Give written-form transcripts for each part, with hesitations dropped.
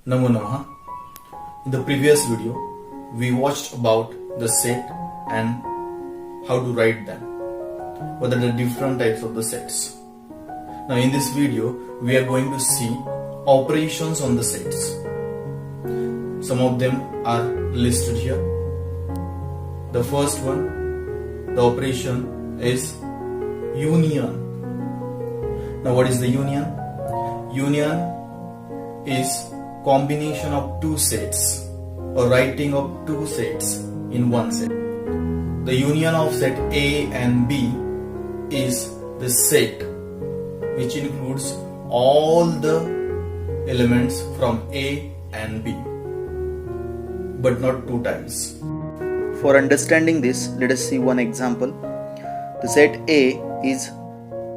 Namo Namaha. In the previous video, we watched about the set and how to write them. What are the different types of the sets? Now in this video, we are going to see operations on the sets. Some of them are listed here. The first one, the operation is union. Now what is the union? Union is combination of two sets or writing of two sets in one set. The union of set A and B is the set which includes all the elements from A and B, but not two times. For understanding this, let us see one example. The set A is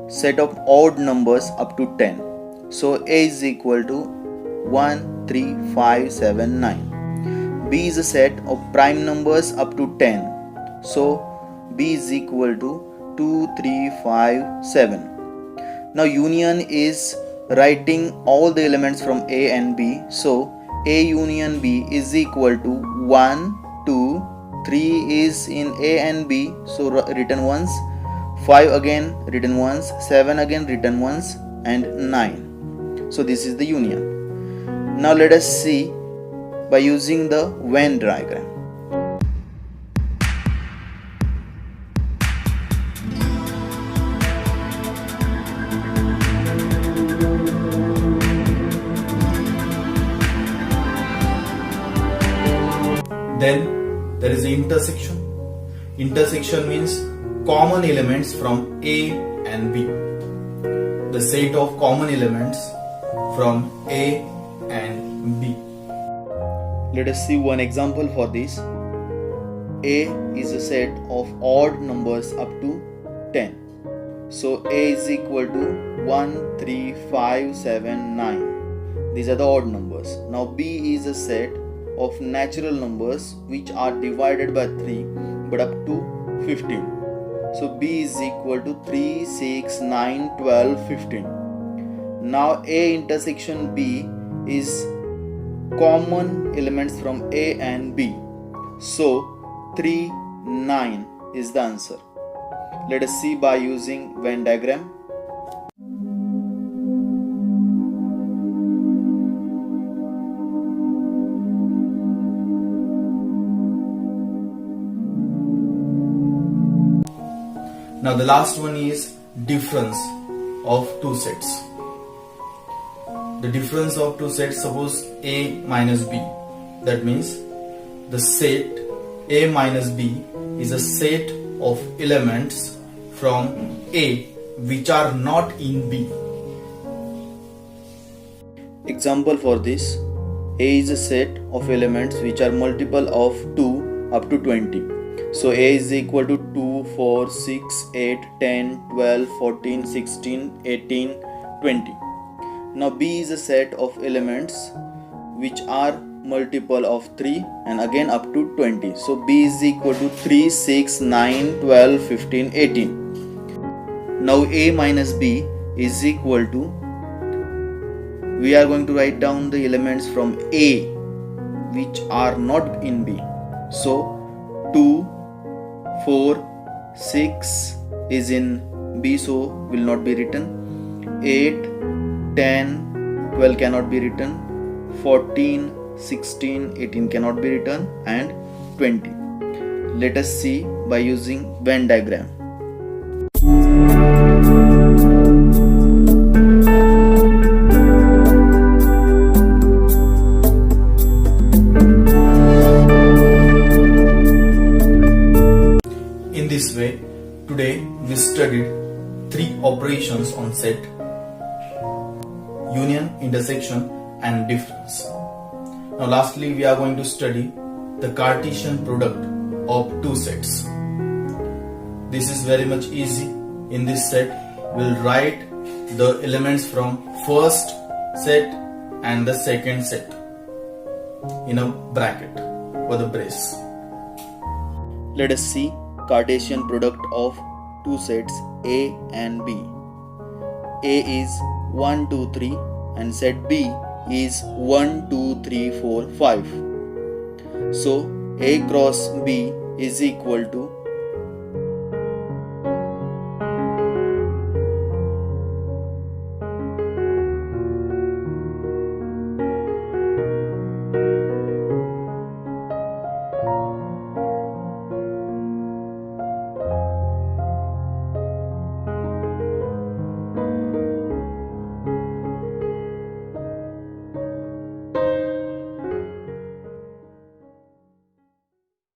set of odd numbers up to 10. So A is equal to 1, 3, 5, 7, 9. B is a set of prime numbers up to 10. So B is equal to 2, 3, 5, 7. Now union is writing all the elements from A and B. So A union B is equal to 1, 2, 3 is in A and B. So written once. 5 again written once. 7 again written once. And 9. So this is the union. Now let us see by using the Venn diagram. Then there is the intersection. Intersection means common elements from A and B. The set of common elements from A and B. Let us see one example for this. A is a set of odd numbers up to 10. So A is equal to 1, 3, 5, 7, 9. These are the odd numbers. Now B is a set of natural numbers which are divided by 3 but up to 15. So B is equal to 3, 6, 9, 12, 15. Now A intersection B is common elements from A and B. So 3, 9 is the answer. Let us see by using Venn diagram. Now the last one is difference of two sets. The difference of two sets, suppose A minus B. That means the set A minus B is a set of elements from A which are not in B. Example for this: A is a set of elements which are multiple of 2 up to 20. So A is equal to 2, 4, 6, 8, 10, 12, 14, 16, 18, 20. Now B is a set of elements which are multiple of 3 and again up to 20. So B is equal to 3, 6, 9, 12, 15, 18. Now A minus B is equal to, we are going to write down the elements from A which are not in B. So 2, 4, 6 is in B, so will not be written. 8, 10, 12 cannot be written. 14, 16, 18 cannot be written, and 20. Let us see by using Venn diagram. In this way, today we studied 3 operations on set: union, intersection and difference. Now lastly, we are going to study the Cartesian product of two sets. This is very much easy. In this set, we'll write the elements from first set and the second set in a bracket or the brace. Let us see Cartesian product of two sets A and B. A is 1, 2, 3 and set B is 1, 2, 3, 4, 5. So A cross B is equal to